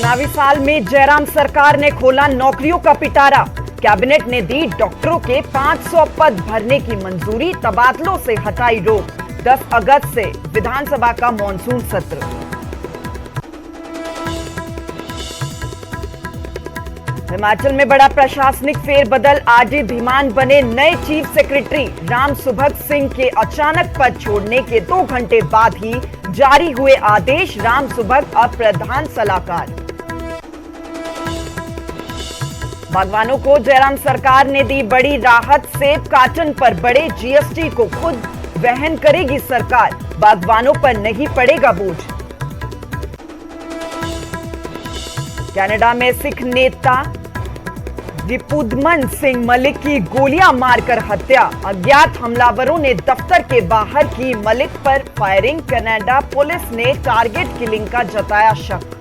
चुनावी साल में जयराम सरकार ने खोला नौकरियों का पिटारा। कैबिनेट ने दी डॉक्टरों के 500 पद भरने की मंजूरी, तबादलों से हटाई रोक। 10 अगस्त से विधानसभा का मॉनसून सत्र। हिमाचल में बड़ा प्रशासनिक फेरबदल, आरडी धीमान बने नए चीफ सेक्रेटरी। राम सुभग सिंह के अचानक पद छोड़ने के 2 घंटे बाद ही जारी हुए आदेश। राम सुभग अब प्रधान सलाहकार। बागवानों को जयराम सरकार ने दी बड़ी राहत, सेब कार्टन पर बढ़े जीएसटी को खुद वहन करेगी सरकार, बागवानों पर नहीं पड़ेगा बोझ। कनाडा में सिख नेता रिपुदमन सिंह मलिक की गोलियां मारकर हत्या। अज्ञात हमलावरों ने दफ्तर के बाहर की मलिक पर फायरिंग। कनाडा पुलिस ने टारगेट किलिंग का जताया शक।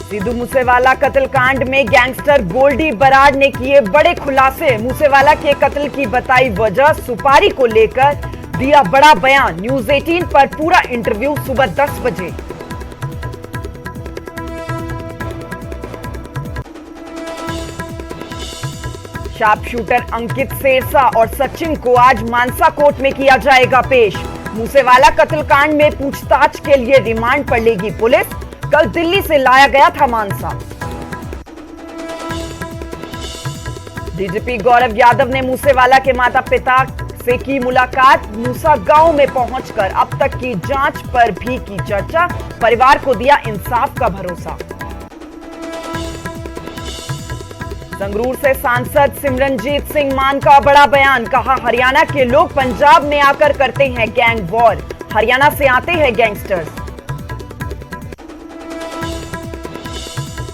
सिद्धू मूसेवाला कत्लकांड में गैंगस्टर गोल्डी बराड़ ने किए बड़े खुलासे। मूसेवाला के कत्ल की बताई वजह, सुपारी को लेकर दिया बड़ा बयान। न्यूज 18 पर पूरा इंटरव्यू सुबह 10 बजे। शार्प शूटर अंकित सेरसा और सचिन को आज मानसा कोर्ट में किया जाएगा पेश। मूसेवाला कत्लकांड में पूछताछ के लिए रिमांड पर लेगी पुलिस। कल दिल्ली से लाया गया था मानसा। डीजीपी गौरव यादव ने मूसेवाला के माता पिता से की मुलाकात। मूसा गांव में पहुंचकर अब तक की जांच पर भी की चर्चा। परिवार को दिया इंसाफ का भरोसा। संगरूर से सांसद सिमरनजीत सिंह मान का बड़ा बयान, कहा हरियाणा के लोग पंजाब में आकर करते हैं गैंग वॉर, हरियाणा से आते हैं गैंगस्टर्स।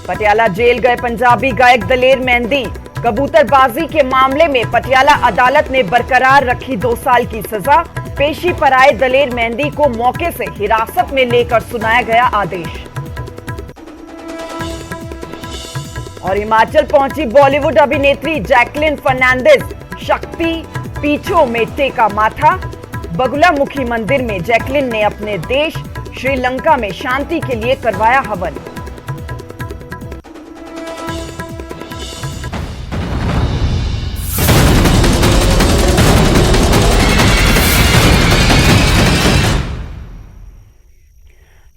पटियाला जेल गए पंजाबी गायक दलेर मेहंदी। कबूतरबाजी के मामले में पटियाला अदालत ने बरकरार रखी 2 साल की सजा। पेशी पर आए दलेर मेहंदी को मौके से हिरासत में लेकर सुनाया गया आदेश। और हिमाचल पहुंची बॉलीवुड अभिनेत्री जैकलिन फर्नांडिस। शक्ति पीठों में टेका माथा। बगुलामुखी मंदिर में जैकलिन ने अपने देश श्रीलंका में शांति के लिए करवाया हवन।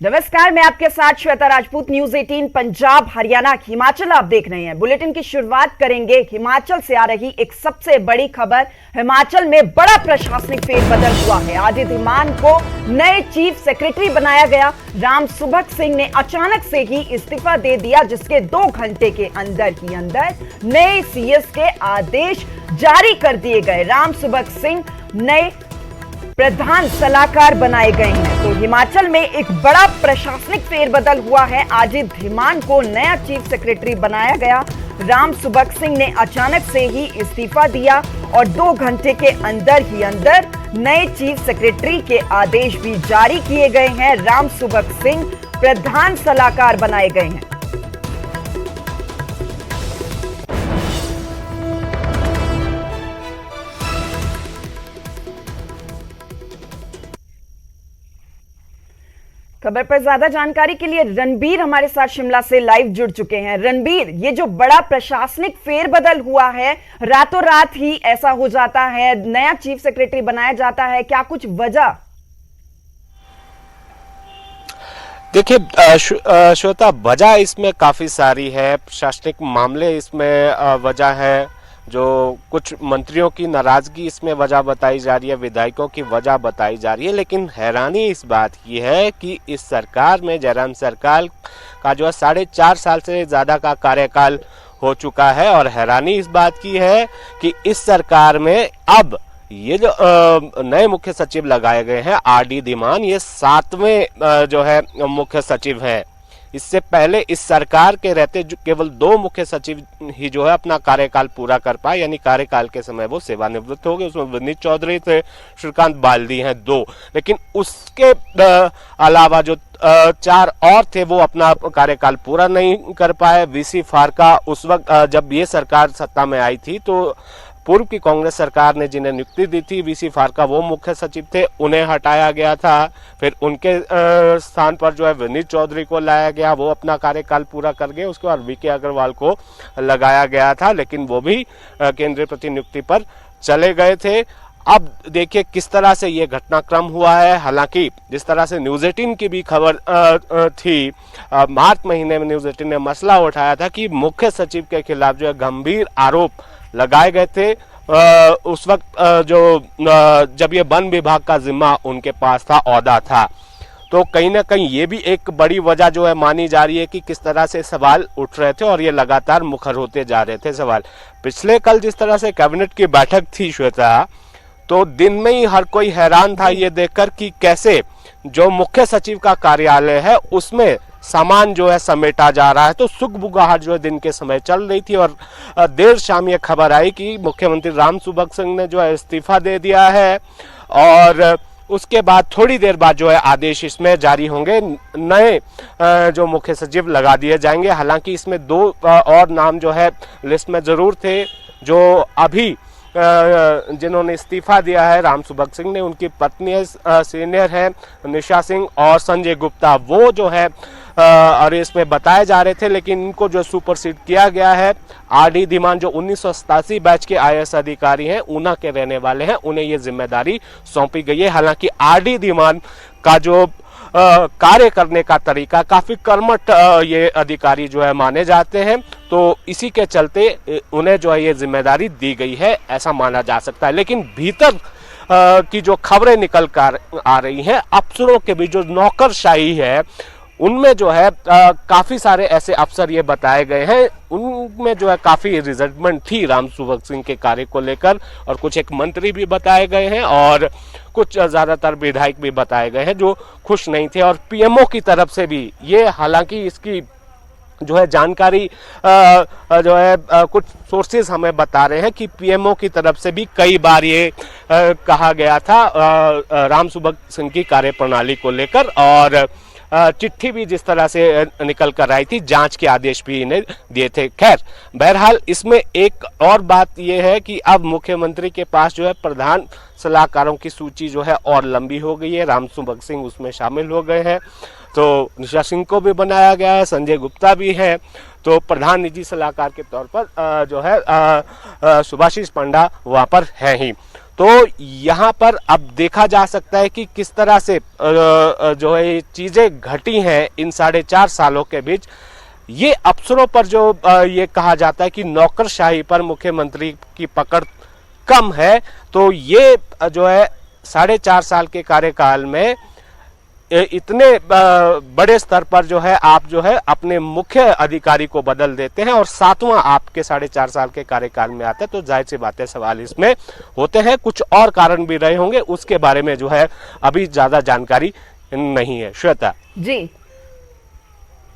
नमस्कार, मैं आपके साथ श्वेता राजपूत। न्यूज 18 पंजाब हरियाणा हिमाचल आप देख रहे हैं। बुलेटिन की शुरुआत करेंगे हिमाचल से आ रही एक सबसे बड़ी खबर। हिमाचल में बड़ा प्रशासनिक फेरबदल हुआ है। आरडी धीमान को नए चीफ सेक्रेटरी बनाया गया। राम सुभग सिंह ने अचानक से ही इस्तीफा दे दिया, जिसके 2 घंटे के अंदर ही अंदर नए सीएस के आदेश जारी कर दिए गए। राम सुभग सिंह नए प्रधान सलाहकार बनाए गए हैं। तो हिमाचल में एक बड़ा प्रशासनिक फेरबदल हुआ है। आरडी धीमान को नया चीफ सेक्रेटरी बनाया गया। राम सुभग सिंह ने अचानक से ही इस्तीफा दिया और 2 घंटे के अंदर ही अंदर नए चीफ सेक्रेटरी के आदेश भी जारी किए गए हैं। राम सुभग सिंह प्रधान सलाहकार बनाए गए हैं। खबर पर ज्यादा जानकारी के लिए रणबीर हमारे साथ शिमला से लाइव जुड़ चुके हैं। रणबीर, ये जो बड़ा प्रशासनिक फेरबदल हुआ है, रातों रात ही ऐसा हो जाता है, नया चीफ सेक्रेटरी बनाया जाता है, क्या कुछ वजह? देखिए श्वेता, वजह इसमें काफी सारी है। प्रशासनिक मामले इसमें वजह है। जो कुछ मंत्रियों की नाराजगी इसमें वजह बताई जा रही है, विधायकों की वजह बताई जा रही है। लेकिन हैरानी इस बात की है कि इस सरकार में जयराम सरकार का जो है 4.5 साल से ज़्यादा का कार्यकाल हो चुका है। और हैरानी इस बात की है कि इस सरकार में अब ये जो नए मुख्य सचिव लगाए गए हैं आरडी धीमान, ये 7वें जो है मुख्य सचिव हैं। इससे पहले इस सरकार के रहते केवल 2 मुख्य सचिव ही जो है अपना कार्यकाल पूरा कर पाए, यानी कार्यकाल के समय वो सेवानिवृत्त हो गए। उसमें विनीत चौधरी थे, श्रीकांत बाल्दी हैं 2। लेकिन उसके अलावा जो 4 और थे वो अपना कार्यकाल पूरा नहीं कर पाए। वीसी फारका उस वक्त जब ये सरकार सत्ता में आई थी तो पूर्व की कांग्रेस सरकार ने जिन्हें नियुक्ति दी थी, वीसी फारका वो मुख्य सचिव थे, उन्हें हटाया गया था। फिर उनके स्थान पर जो है विनीत चौधरी को लाया गया, वो अपना कार्यकाल पूरा कर गए। उसके बाद वीके अग्रवाल को लगाया गया था, लेकिन वो भी केंद्रीय प्रतिनियुक्ति पर चले गए थे। अब देखिए किस तरह से ये घटनाक्रम हुआ है। हालांकि जिस तरह से न्यूज़ 18 की भी खबर थी, मार्च महीने में न्यूज़ 18 ने मसला उठाया था कि मुख्य सचिव के खिलाफ जो है गंभीर आरोप लगाए गए थे। उस वक्त जब ये वन विभाग का जिम्मा उनके पास था, ओहदा था, तो कहीं ना कहीं ये भी एक बड़ी वजह जो है मानी जा रही है कि किस तरह से सवाल उठ रहे थे और ये लगातार मुखर होते जा रहे थे सवाल। पिछले कल जिस तरह से कैबिनेट की बैठक थी श्वेता, तो दिन में ही हर कोई हैरान था ये देखकर कि कैसे जो मुख्य सचिव का कार्यालय है उसमें सामान जो है समेटा जा रहा है। तो सुगबुगाहट जो है दिन के समय चल रही थी और देर शाम ये खबर आई कि मुख्यमंत्री रामसुभग सिंह ने जो है इस्तीफा दे दिया है और उसके बाद थोड़ी देर बाद जो है आदेश इसमें जारी होंगे, नए जो मुख्य सचिव लगा दिए जाएंगे। हालांकि इसमें 2 और नाम जो है लिस्ट में जरूर थे, जो अभी जिन्होंने इस्तीफा दिया है रामसुभग सिंह ने, उनकी पत्नी सीनियर है निशा सिंह और संजय गुप्ता, वो जो है और इसमें बताए जा रहे थे, लेकिन इनको जो सुपरसीड किया गया है। आरडी धीमान जो 1987 बैच के आईएएस अधिकारी हैं, ऊना के रहने वाले हैं, उन्हें ये जिम्मेदारी सौंपी गई है। हालांकि आरडी धीमान का जो कार्य करने का तरीका काफी कर्मठ ये अधिकारी जो है माने जाते हैं, तो इसी के चलते उन्हें जो है ये जिम्मेदारी दी गई है, ऐसा माना जा सकता है। लेकिन भीतर की जो खबरें निकल कर आ रही हैं, अफसरों के बीच जो नौकरशाही है उनमें जो है काफी सारे ऐसे अफसर ये बताए गए हैं, उनमें जो है काफी रिजल्टमेंट थी रामसुभग सिंह के कार्य को लेकर, और कुछ एक मंत्री भी बताए गए हैं और कुछ ज्यादातर विधायक भी बताए गए हैं जो खुश नहीं थे। और पीएमओ की तरफ से भी ये, हालांकि इसकी जो है जानकारी जो है कुछ सोर्सेज हमें बता रहे हैं कि पीएमओ की तरफ से भी कई बार ये कहा गया था रामसुभग सिंह की कार्यप्रणाली को लेकर, और चिट्ठी भी जिस तरह से निकल कर आई थी, जांच के आदेश भी इन्हें दिए थे। खैर, बहरहाल इसमें एक और बात यह है कि अब मुख्यमंत्री के पास जो है प्रधान सलाहकारों की सूची जो है और लंबी हो गई है। रामसुभग सिंह उसमें शामिल हो गए हैं, तो निशा सिंह को भी बनाया गया है, संजय गुप्ता भी है, तो प्रधान निजी सलाहकार के तौर पर जो है सुभाषिष पंडा वहां पर है ही। तो यहाँ पर अब देखा जा सकता है कि किस तरह से जो है चीजें घटी हैं इन 4.5 सालों के बीच। ये अफसरों पर जो ये कहा जाता है कि नौकरशाही पर मुख्यमंत्री की पकड़ कम है, तो ये जो है 4.5 साल के कार्यकाल में इतने बड़े स्तर पर जो है आप जो है अपने मुख्य अधिकारी को बदल देते हैं और 7वां आपके 4.5 साल के कार्यकाल में आता है, तो जाहिर सी बात है सवाल इसमें होते हैं। कुछ और कारण भी रहे होंगे, उसके बारे में जो है अभी ज्यादा जानकारी नहीं है। श्वेता जी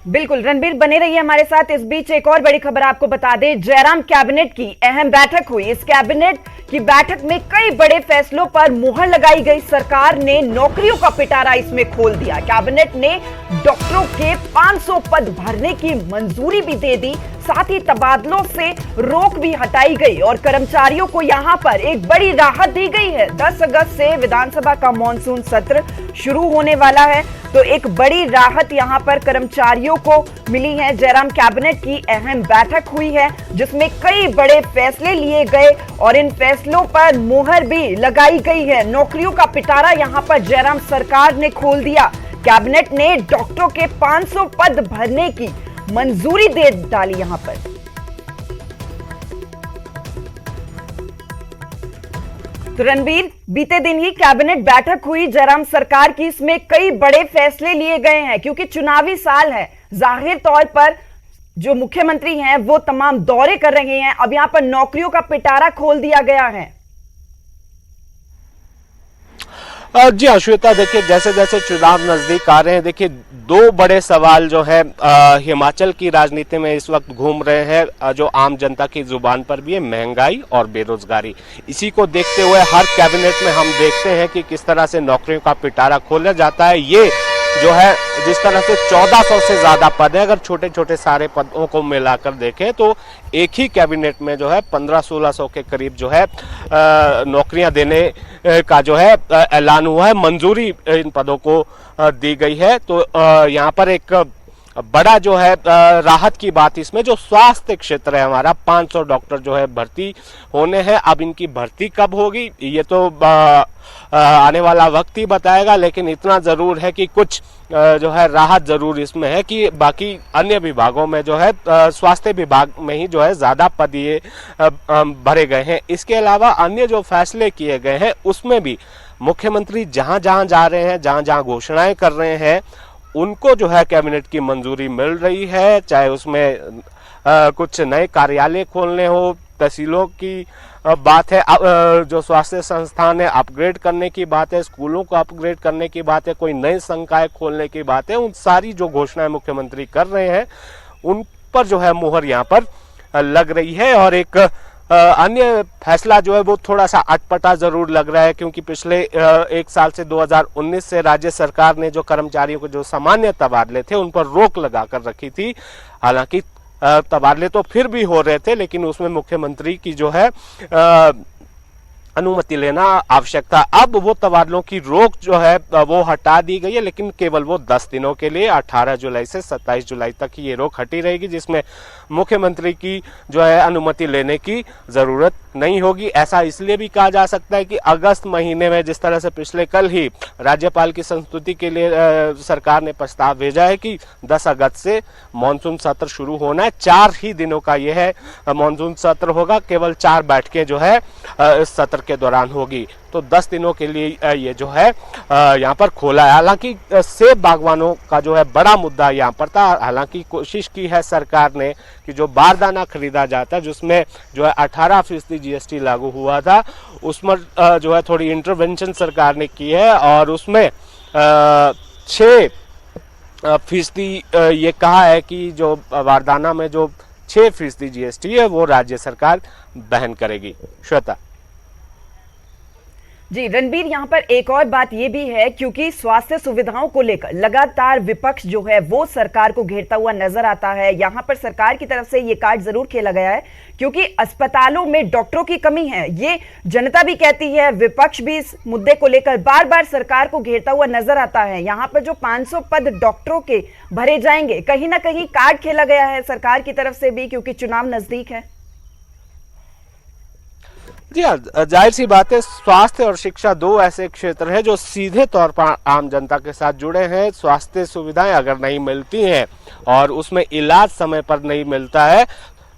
बिल्कुल, रणबीर बने रहिए हमारे साथ। इस बीच एक और बड़ी खबर आपको बता दें, जयराम कैबिनेट की अहम बैठक हुई। इस कैबिनेट की बैठक में कई बड़े फैसलों पर मुहर लगाई गई। सरकार ने नौकरियों का पिटारा इसमें खोल दिया। कैबिनेट ने डॉक्टरों के 500 पद भरने की मंजूरी भी दे दी, साथ ही तबादलों से रोक भी हटाई गई और कर्मचारियों को यहां पर एक बड़ी राहत दी गई है। 10 अगस्त से विधानसभा का मॉनसून सत्र शुरू होने वाला है, तो एक बड़ी राहत यहां पर कर्मचारियों को मिली है। जयराम कैबिनेट की अहम बैठक हुई है जिसमें कई बड़े फैसले लिए गए और इन फैसलों पर मुहर भी लगाई गई है। नौकरियों का पिटारा यहां पर जयराम सरकार ने खोल दिया। कैबिनेट ने डॉक्टरों के 500 पद भरने की मंजूरी दे डाली यहां पर। तो रणबीर, बीते दिन ही कैबिनेट बैठक हुई जयराम सरकार की, इसमें कई बड़े फैसले लिए गए हैं क्योंकि चुनावी साल है। जाहिर तौर पर जो मुख्यमंत्री हैं वो तमाम दौरे कर रहे हैं। अब यहां पर नौकरियों का पिटारा खोल दिया गया है। जी हाँ श्वेता, देखिए जैसे जैसे चुनाव नजदीक आ रहे हैं, देखिए 2 बड़े सवाल जो है हिमाचल की राजनीति में इस वक्त घूम रहे हैं, जो आम जनता की जुबान पर भी है, महंगाई और बेरोजगारी। इसी को देखते हुए हर कैबिनेट में हम देखते हैं कि किस तरह से नौकरियों का पिटारा खोला जाता है। ये जो है जिस तरह से 1400 से ज्यादा पद है, अगर छोटे छोटे सारे पदों को मिलाकर देखें तो एक ही कैबिनेट में जो है 1500-1600 के करीब जो है नौकरियां देने का जो है ऐलान हुआ है, मंजूरी इन पदों को दी गई है। तो यहाँ पर एक बड़ा जो है राहत की बात इसमें जो स्वास्थ्य क्षेत्र है हमारा, 500 डॉक्टर जो है भर्ती होने हैं। अब इनकी भर्ती कब होगी ये तो आने वाला वक्त ही बताएगा, लेकिन इतना जरूर है कि कुछ जो है राहत जरूर इसमें है कि बाकी अन्य विभागों में जो है स्वास्थ्य विभाग में ही जो है ज्यादा पद ये भरे गए हैं। इसके अलावा अन्य जो फैसले किए गए हैं उसमें भी मुख्यमंत्री जहां जहां जा रहे हैं, जहां जहां घोषणाएं कर रहे हैं, उनको जो है कैबिनेट की मंजूरी मिल रही है। चाहे उसमें कुछ नए कार्यालय खोलने हो, तहसीलों की बात है, जो स्वास्थ्य संस्थान है अपग्रेड करने की बात है, स्कूलों को अपग्रेड करने की बात है, कोई नए संकाय खोलने की बात है, उन सारी जो घोषणाएं मुख्यमंत्री कर रहे हैं उन पर जो है मुहर यहाँ पर लग रही है। और एक अन्य फैसला जो है वो थोड़ा सा अटपटा जरूर लग रहा है, क्योंकि पिछले एक साल से 2019 से राज्य सरकार ने जो कर्मचारियों के जो सामान्य तबादले थे उन पर रोक लगाकर रखी थी। हालांकि तबादले तो फिर भी हो रहे थे, लेकिन उसमें मुख्यमंत्री की जो है अनुमति लेना आवश्यक था। अब वो तबादलों की रोक जो है वो हटा दी गई है, लेकिन केवल वो 10 दिनों के लिए 18 जुलाई से 27 जुलाई तक ये रोक हटी रहेगी, जिसमें मुख्यमंत्री की जो है अनुमति लेने की जरूरत नहीं होगी। ऐसा इसलिए भी कहा जा सकता है कि अगस्त महीने में जिस तरह से पिछले कल ही राज्यपाल की संस्तुति के लिए सरकार ने प्रस्ताव भेजा है कि 10 अगस्त से मानसून सत्र शुरू होना है। 4 ही दिनों का यह है मानसून सत्र होगा, केवल 4 बैठकें जो है इस सत्र के दौरान होगी। तो 10 दिनों के लिए ये जो है यहाँ पर खोला है। हालांकि सेब बागवानों का जो है बड़ा मुद्दा यहाँ पर था। हालांकि कोशिश की है सरकार ने कि जो बारदाना खरीदा जाता है जिसमें जो है 18% जीएसटी लागू हुआ था, उसमें जो है थोड़ी इंटरवेंशन सरकार ने की है और उसमें 6% ये कहा है कि जो बारदाना में जो 6% जीएसटी है वो राज्य सरकार वहन करेगी। श्वेता जी रणबीर, यहाँ पर एक और बात ये भी है, क्योंकि स्वास्थ्य सुविधाओं को लेकर लगातार विपक्ष जो है वो सरकार को घेरता हुआ नजर आता है। यहाँ पर सरकार की तरफ से ये कार्ड जरूर खेला गया है, क्योंकि अस्पतालों में डॉक्टरों की कमी है, ये जनता भी कहती है, विपक्ष भी इस मुद्दे को लेकर बार बार सरकार को घेरता हुआ नजर आता है। यहाँ पर जो 500 पद डॉक्टरों के भरे जाएंगे, कहीं ना कहीं कार्ड खेला गया है सरकार की तरफ से भी, क्योंकि चुनाव नजदीक है। जी हाँ, जाहिर सी बात है, स्वास्थ्य और शिक्षा 2 ऐसे क्षेत्र हैं जो सीधे तौर पर आम जनता के साथ जुड़े हैं। स्वास्थ्य सुविधाएं अगर नहीं मिलती हैं और उसमें इलाज समय पर नहीं मिलता है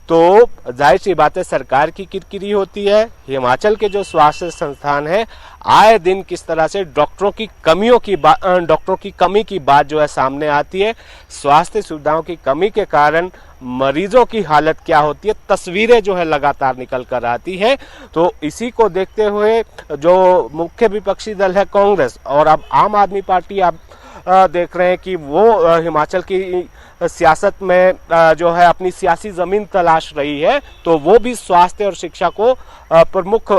तो जाहिर सी बात है सरकार की किरकिरी होती है। हिमाचल के जो स्वास्थ्य संस्थान है आए दिन किस तरह से डॉक्टरों की कमी की बात जो है सामने आती है। स्वास्थ्य सुविधाओं की कमी के कारण मरीजों की हालत क्या होती है, तस्वीरें जो है लगातार निकल कर आती हैं। तो इसी को देखते हुए जो मुख्य विपक्षी दल है कांग्रेस और अब आम आदमी पार्टी, आप देख रहे हैं कि वो हिमाचल की सियासत में जो है अपनी सियासी जमीन तलाश रही है, तो वो भी स्वास्थ्य और शिक्षा को प्रमुख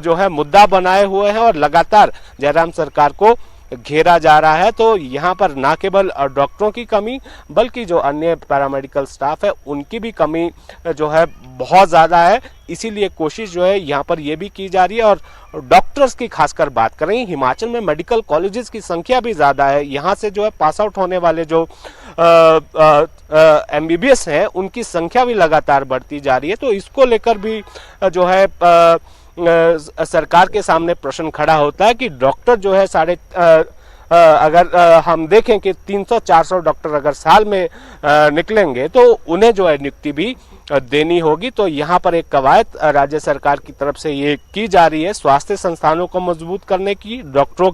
जो है मुद्दा बनाए हुए हैं और लगातार जयराम सरकार को घेरा जा रहा है। तो यहाँ पर ना केवल डॉक्टरों की कमी बल्कि जो अन्य पैरामेडिकल स्टाफ है उनकी भी कमी जो है बहुत ज़्यादा है। इसीलिए कोशिश जो है यहाँ पर ये भी की जा रही है। और डॉक्टर्स की खासकर बात करें, हिमाचल में मेडिकल कॉलेजेस की संख्या भी ज़्यादा है। यहाँ से जो है पास आउट होने वाले जो MBBS हैं उनकी संख्या भी लगातार बढ़ती जा रही है। तो इसको लेकर भी जो है सरकार के सामने प्रश्न खड़ा होता है कि डॉक्टर जो है अगर हम देखें कि 300-400 डॉक्टर अगर साल में निकलेंगे तो उन्हें जो है नियुक्ति भी देनी होगी। तो यहाँ पर एक कवायद राज्य सरकार की तरफ से ये की जा रही है स्वास्थ्य संस्थानों को मजबूत करने की, डॉक्टरों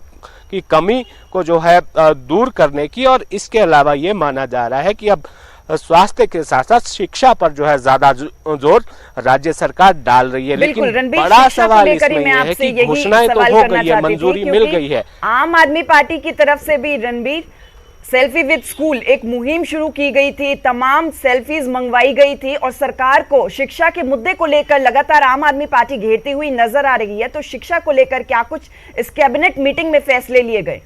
की कमी को जो है दूर करने की। और इसके अलावा ये माना जा रहा है कि अब स्वास्थ्य के साथ साथ शिक्षा पर जो है ज्यादा जोर राज्य सरकार डाल रही है। लेकिन बड़ा सवाल इसमें यह है कि घोषणाएं तो हो गई है, मंजूरी मिल गई है। आम आदमी पार्टी की तरफ से भी रणबीर सेल्फी विद स्कूल एक मुहिम शुरू की गई थी, तमाम सेल्फीज मंगवाई गई थी और सरकार को शिक्षा के मुद्दे को लेकर लगातार आम आदमी पार्टी घेरती हुई नजर आ रही है। तो शिक्षा को लेकर क्या कुछ इस कैबिनेट मीटिंग में फैसले लिए गए?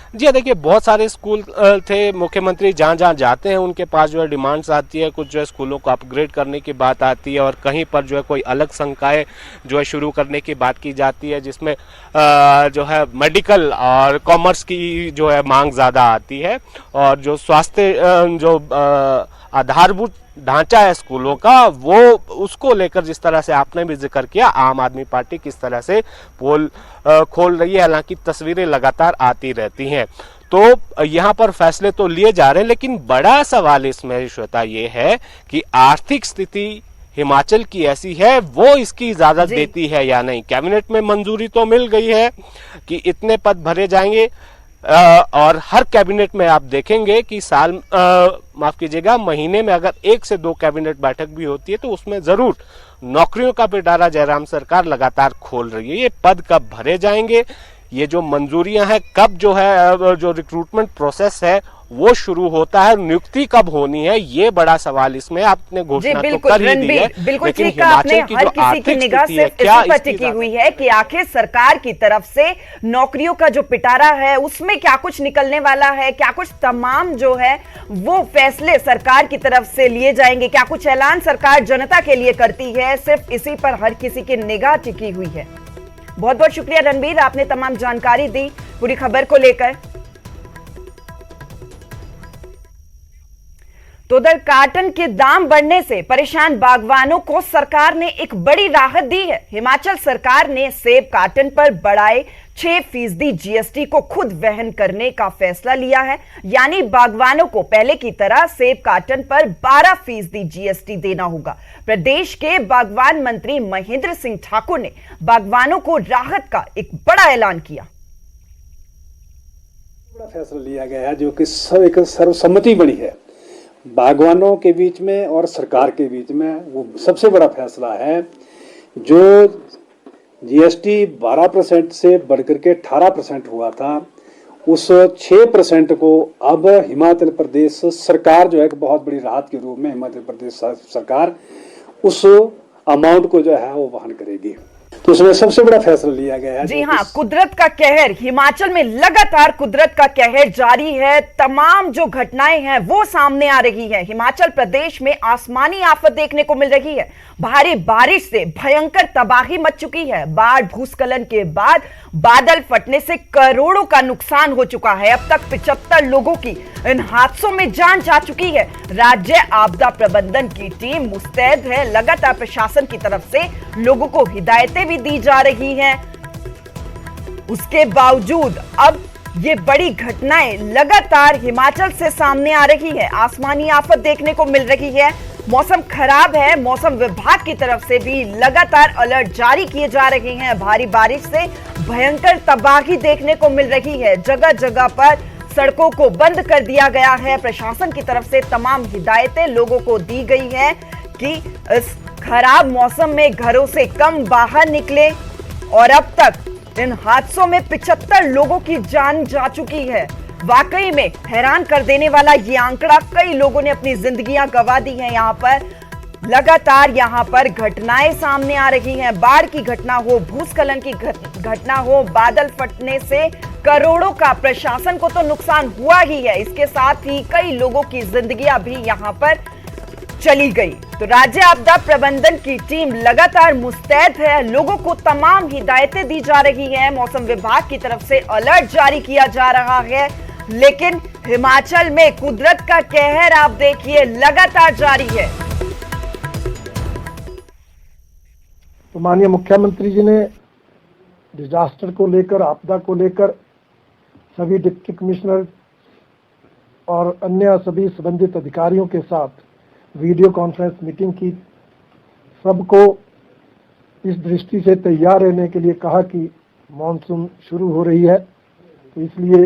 जी हाँ, देखिए बहुत सारे स्कूल थे। मुख्यमंत्री जहाँ जहाँ जाते हैं उनके पास जो है डिमांड्स आती है, कुछ जो है स्कूलों को अपग्रेड करने की बात आती है, और कहीं पर जो है कोई अलग संकाय जो है शुरू करने की बात की जाती है, जिसमें जो है मेडिकल और कॉमर्स की जो है मांग ज़्यादा आती है, और जो स्वास्थ्य जो आधारभूत ढांचा है स्कूलों का, वो उसको लेकर जिस तरह से आपने भी जिक्र किया, आम आदमी पार्टी किस तरह से पोल खोल रही है। हालांकि तस्वीरें लगातार आती रहती हैं, तो यहाँ पर फैसले तो लिए जा रहे हैं, लेकिन बड़ा सवाल इसमें श्वेता ये है कि आर्थिक स्थिति हिमाचल की ऐसी है, वो इसकी इजाजत देती है या नहीं। कैबिनेट में मंजूरी तो मिल गई है कि इतने पद भरे जाएंगे, और हर कैबिनेट में आप देखेंगे कि माफ कीजिएगा, महीने में अगर 1 से 2 कैबिनेट बैठक भी होती है तो उसमें जरूर नौकरियों का पिटारा जयराम सरकार लगातार खोल रही है। ये पद कब भरे जाएंगे, ये जो मंजूरियां हैं कब जो है, जो रिक्रूटमेंट प्रोसेस है वो शुरू होता है, नियुक्ति कब होनी है, ये बड़ा सवाल इसमें आपने घोषणा तो कर ही दी है, बिल्कुल लेकिन ठीक है, आपने हिमाचल की हर जो किसी की आर्थिक निगाह स्थिति है सिर्फ क्या इसी पर टिकी हुई है कि आखिर सरकार की तरफ से नौकरियों का जो पिटारा है उसमें क्या कुछ निकलने वाला है, क्या कुछ तमाम जो है वो फैसले सरकार की तरफ से लिए जाएंगे, क्या कुछ ऐलान सरकार जनता के लिए करती है, सिर्फ इसी पर हर किसी की निगाह टिकी हुई है। बहुत बहुत शुक्रिया रणबीर, आपने तमाम जानकारी दी पूरी खबर को लेकर। तो उधर कार्टन के दाम बढ़ने से परेशान बागवानों को सरकार ने एक बड़ी राहत दी है। हिमाचल सरकार ने सेब कार्टन पर बढ़ाए 6% जीएसटी को खुद वहन करने का फैसला लिया है, यानी बागवानों को पहले की तरह सेब कार्टन पर 12% जीएसटी देना होगा। प्रदेश के बागवान मंत्री महेंद्र सिंह ठाकुर ने बागवानों को राहत का एक बड़ा ऐलान किया। बड़ा फैसला लिया गया है जो कि एक सर्वसम्मति बनी है बागवानों के बीच में और सरकार के बीच में। वो सबसे बड़ा फैसला है जो जीएसटी 12% से बढ़कर के 18% हुआ था, उस 6% को अब हिमाचल प्रदेश सरकार जो है बहुत बड़ी राहत के रूप में हिमाचल प्रदेश सरकार उस अमाउंट को जो है वो वहन करेगी। तो उसमें सबसे बड़ा फैसला लिया गया है। जी हां, कुदरत का कहर, हिमाचल में लगातार कुदरत का कहर जारी है। तमाम जो घटनाएं हैं वो सामने आ रही है। हिमाचल प्रदेश में आसमानी आफत देखने को मिल रही है। भारी बारिश से भयंकर तबाही मच चुकी है। बाढ़ भूस्खलन के बाद बादल फटने से करोड़ों का नुकसान हो चुका है। अब तक 75 लोगों की इन हादसों में जान जा चुकी है। राज्य आपदा प्रबंधन की टीम मुस्तैद है। लगातार प्रशासन की तरफ से लोगों को हिदायतें भी दी जा रही हैं। उसके बावजूद अब ये बड़ी घटनाएं लगातार हिमाचल से सामने आ रही है। आसमानी आफत देखने को मिल रही है। मौसम खराब है। मौसम विभाग की तरफ से भी लगातार अलर्ट जारी किए जा रहे हैं। भारी बारिश से भयंकर तबाही देखने को मिल रही है। जगह जगह पर सड़कों को बंद कर दिया गया है। प्रशासन की तरफ से तमाम हिदायतें लोगों को दी गई है कि इस खराब मौसम में घरों से कम बाहर निकले। और अब तक इन हादसों में 75 लोगों की जान जा चुकी है। वाकई में हैरान कर देने वाला ये आंकड़ा। कई लोगों ने अपनी जिंदगियां गंवा दी हैं। यहाँ पर लगातार यहाँ पर घटनाएं सामने आ रही हैं। बाढ़ की घटना हो, भूस्खलन की घटना हो, बादल फटने से करोड़ों का प्रशासन को तो नुकसान हुआ ही है, इसके साथ ही कई लोगों की जिंदगियां भी यहाँ पर चली गई। तो राज्य आपदा प्रबंधन की टीम लगातार मुस्तैद है। लोगों को तमाम हिदायतें दी जा रही हैं। मौसम विभाग की तरफ से अलर्ट जारी किया जा रहा है। लेकिन हिमाचल में कुदरत का कहर आप देखिए लगातार जारी है। तो माननीय मुख्यमंत्री जी ने डिजास्टर को लेकर, आपदा को लेकर सभी डिप्टी कमिश्नर और अन्य सभी संबंधित अधिकारियों के साथ वीडियो कॉन्फ्रेंस मीटिंग की। सबको इस दृष्टि से तैयार रहने के लिए कहा कि मॉनसून शुरू हो रही है, तो इसलिए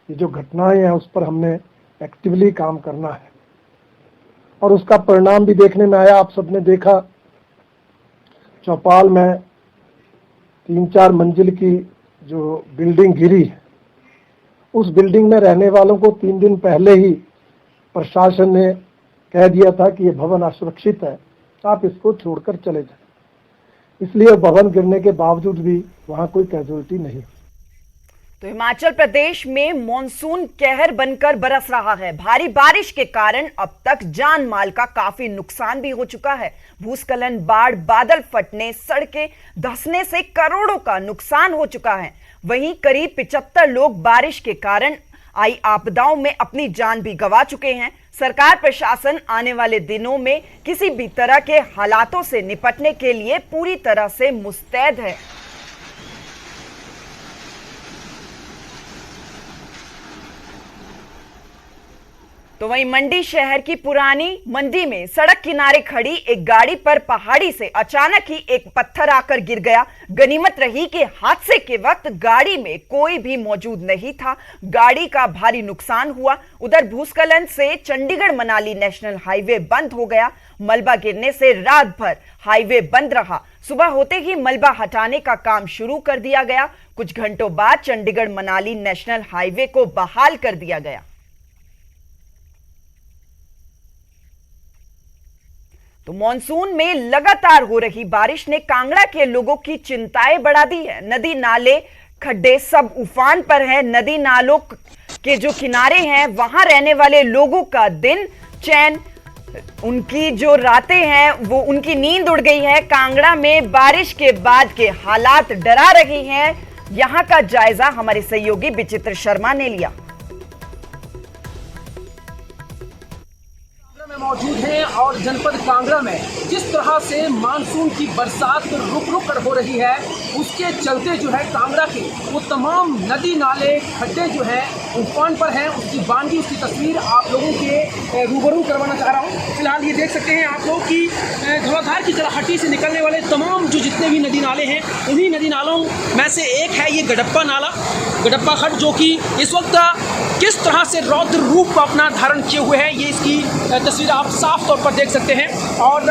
ये जो घटनाएं हैं उस पर हमने एक्टिवली काम करना है। और उसका परिणाम भी देखने में आया। आप सबने देखा चौपाल में 3-4 मंजिल की जो बिल्डिंग गिरी है, उस बिल्डिंग में रहने वालों को 3 दिन पहले ही प्रशासन ने कह दिया था कि ये भवन असुरक्षित है, आप इसको छोड़कर चले जाएं। इसलिए भवन गिरने के बावजूद भी वहां कोई कैजुअलिटी नहीं। तो हिमाचल प्रदेश में मॉनसून कहर बनकर बरस रहा है। भारी बारिश के कारण अब तक जान माल का काफी नुकसान भी हो चुका है। भूस्खलन, बाढ़, बादल फटने, सड़कें धंसने से करोड़ों का नुकसान हो चुका है। वहीं करीब 75 लोग बारिश के कारण आई आपदाओं में अपनी जान भी गंवा चुके हैं। सरकार प्रशासन आने वाले दिनों में किसी भी तरह के हालातों से निपटने के लिए पूरी तरह से मुस्तैद है। तो वहीं मंडी शहर की पुरानी मंडी में सड़क किनारे खड़ी एक गाड़ी पर पहाड़ी से अचानक ही एक पत्थर आकर गिर गया। गनीमत रही कि हादसे के वक्त गाड़ी में कोई भी मौजूद नहीं था। गाड़ी का भारी नुकसान हुआ। उधर भूस्खलन से चंडीगढ़ मनाली नेशनल हाईवे बंद हो गया। मलबा गिरने से रात भर हाईवे बंद रहा। सुबह होते ही मलबा हटाने का काम शुरू कर दिया गया। कुछ घंटों बाद चंडीगढ़ मनाली नेशनल हाईवे को बहाल कर दिया गया। तो मॉनसून में लगातार हो रही बारिश ने कांगड़ा के लोगों की चिंताएं बढ़ा दी है। नदी नाले खड्डे सब उफान पर है। नदी नालों के जो किनारे हैं वहां रहने वाले लोगों का दिन चैन, उनकी जो रातें हैं वो उनकी नींद उड़ गई है। कांगड़ा में बारिश के बाद के हालात डरा रही हैं। यहां का जायजा हमारे सहयोगी विचित्र शर्मा ने लिया। मौजूद हैं और जनपद कांगड़ा में जिस तरह से मानसून की बरसात रुक रुक कर हो रही है, उसके चलते जो है कांगड़ा के वो तमाम नदी नाले खड्डे जो हैं उफान पर हैं। उसकी बानगी, उसकी तस्वीर आप लोगों के रूबरू करवाना चाह रहा हूँ। फिलहाल ये देख सकते हैं आप लोग कि धुआंधार की तरह हट्टी से निकलने वाले तमाम जो जितने भी नदी नाले हैं, उन्हीं नदी नालों में से एक है ये गडप्पा नाला, गडप्पा खड्ड, जो कि इस वक्त किस तरह से रौद्र रूप अपना धारण किए हुए है, ये इसकी तस्वीर आप साफ तौर पर देख सकते हैं। और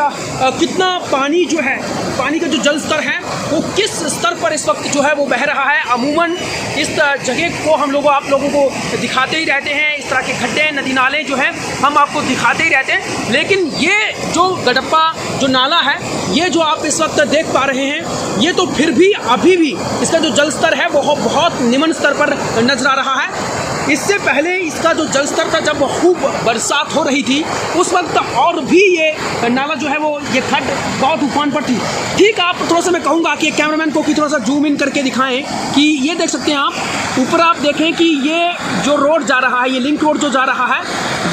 कितना पानी जो है, पानी का जो जल स्तर है वो किस स्तर पर इस वक्त जो है वो बह रहा है। अमूमन इस जगह को हम लोग आप लोगों को दिखाते ही रहते हैं। इस तरह के खड्डे, नदी नाले जो हैं हम आपको दिखाते ही रहते हैं। लेकिन ये जो गडप्पा जो नाला है, ये जो आप इस वक्त देख पा रहे हैं, ये तो फिर भी अभी भी इसका जो जल स्तर है वो बहुत निम्न स्तर पर नजर आ रहा है। इससे पहले इसका जो जल स्तर था, जब खूब बरसात हो रही थी, उस वक्त और भी ये नाला जो है वो ये खड्ड बहुत उफान पर थी। ठीक, आप थोड़ा सा मैं कहूँगा कि कैमरामैन को कि थोड़ा सा जूम इन करके दिखाएं कि ये देख सकते हैं आप ऊपर, आप देखें कि ये जो रोड जा रहा है, ये लिंक रोड जो जा रहा है,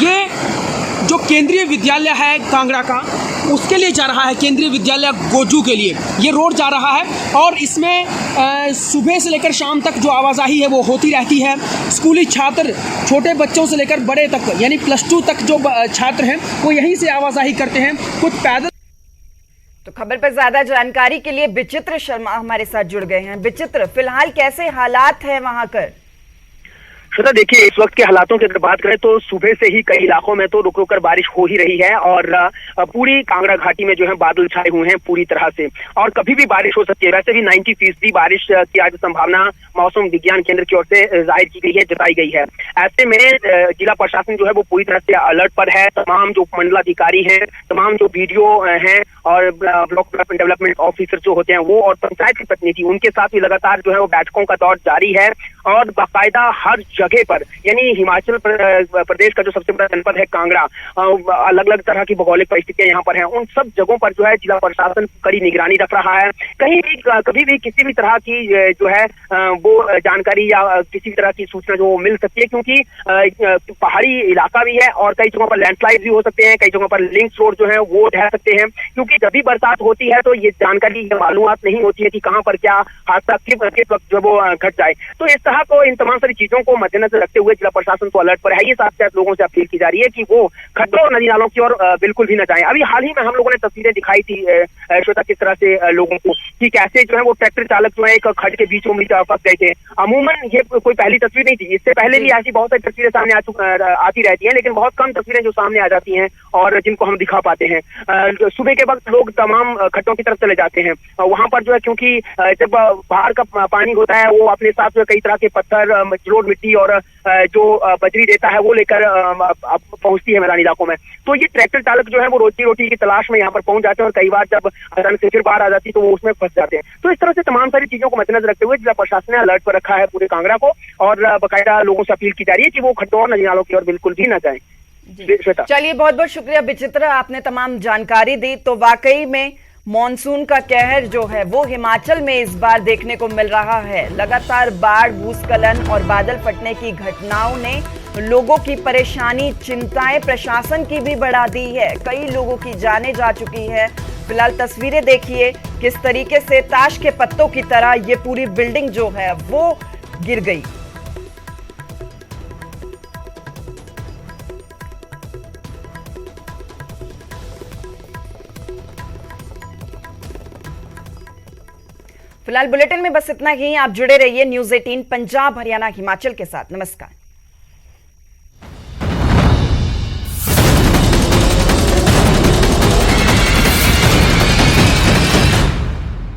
ये जो केंद्रीय विद्यालय है कांगड़ा का, उसके लिए जा रहा है। केंद्रीय विद्यालय गोजू के लिए ये रोड जा रहा है और इसमें सुबह से लेकर शाम तक जो आवाजाही है वो होती रहती है। स्कूली छात्र, छोटे बच्चों से लेकर बड़े तक, यानी +2 तक जो छात्र हैं वो यहीं से आवाजाही करते हैं, कुछ पैदल। तो खबर पर ज्यादा जानकारी के लिए विचित्र शर्मा हमारे साथ जुड़ गए हैं। विचित्र, फिलहाल कैसे हालात हैं वहां पर? श्वेता, देखिए, इस वक्त के हालातों की अगर बात करें तो सुबह से ही कई इलाकों में तो रुक रुक कर बारिश हो ही रही है और पूरी कांगड़ा घाटी में जो है बादल छाए हुए हैं पूरी तरह से, और कभी भी बारिश हो सकती है। वैसे भी 90% बारिश की आज संभावना मौसम विज्ञान केंद्र की ओर से जाहिर की गई है, जताई गई है। ऐसे में जिला प्रशासन जो है वो पूरी तरह से अलर्ट पर है। तमाम जो मंडलाधिकारी हैं, तमाम जो BDO हैं और ब्लॉक डेवलपमेंट ऑफिसर जो होते हैं वो, और पंचायत के प्रतिनिधि, उनके साथ भी लगातार जो है वो बैठकों का दौर जारी है। और बाकायदा हर जगह पर, यानी हिमाचल प्रदेश का जो सबसे बड़ा जनपद है कांगड़ा, अलग अलग तरह की भौगोलिक परिस्थितियां यहाँ पर हैं, उन सब जगहों पर जो है जिला प्रशासन कड़ी निगरानी रख रहा है। कहीं भी कभी भी किसी भी तरह की जो है वो जानकारी या किसी भी तरह की सूचना जो मिल सकती है, क्योंकि पहाड़ी इलाका भी है और कई जगहों पर लैंडस्लाइड भी हो सकते हैं, कई जगहों पर लिंक्स रोड जो है वो ढह सकते हैं। क्योंकि जब भी बरसात होती है तो ये जानकारी, ये मालूमात नहीं होती है कि कहाँ पर क्या हादसा किस वक्त जो वो घट जाए। तो इस तरह को, इन तमाम सारी चीजों को मद्देनजर रखते हुए जिला प्रशासन को अलर्ट पर है। ये साथ साथ लोगों से अपील की जा रही है कि वो खड्डों और नदी नालों की ओर बिल्कुल भी न जाएं। अभी हाल ही में हम लोगों ने तस्वीरें दिखाई थी श्वेता, किस तरह से लोगों को कि कैसे जो है वो ट्रैक्टर चालक जो है एक खड्ड के बीच में फंस गए थे। अमूमन ये कोई पहली तस्वीर नहीं थी, इससे पहले भी ऐसी बहुत सारी तस्वीरें सामने आती रहती हैं, लेकिन बहुत कम तस्वीरें जो सामने आ जाती हैं और जिनको हम दिखा पाते हैं। सुबह के वक्त लोग तमाम खड्डों की तरफ चले जाते हैं। वहां पर जो है, क्योंकि जब बाहर का पानी होता है वो अपने साथ जो कई तरह के पत्थर, रोड, मिट्टी और जो बजरी देता है वो लेकर पहुंचती है मैदानी इलाकों में। तो ये ट्रैक्टर चालक जो है वो रोजी रोटी की तलाश में यहाँ पर पहुंच जाते हैं और कई बार जब अचानक से फिर बाढ़ आ जाती है तो वो उसमें फंस जाते हैं। तो इस तरह से तमाम सारी चीजों को मद्देनजर रखते हुए जिला प्रशासन ने अलर्ट पर रखा है पूरे कांगड़ा को और बाकायदा लोगों से अपील की जा रही है कि वो खड्डों और नदी नालों की ओर बिल्कुल भी न जाएं। श्वेता, चलिए बहुत बहुत शुक्रिया विचित्र, आपने तमाम जानकारी दी। तो वाकई में मॉनसून का कहर जो है वो हिमाचल में इस बार देखने को मिल रहा है। लगातार बाढ़, भूस्खलन और बादल फटने की घटनाओं ने लोगों की परेशानी, चिंताएं प्रशासन की भी बढ़ा दी है। कई लोगों की जानें जा चुकी है। फिलहाल तस्वीरें देखिए किस तरीके से ताश के पत्तों की तरह ये पूरी बिल्डिंग जो है वो गिर गई। फिलहाल बुलेटिन में बस इतना ही। आप जुड़े रहिए न्यूज़ 18 पंजाब, हरियाणा, हिमाचल के साथ। नमस्कार।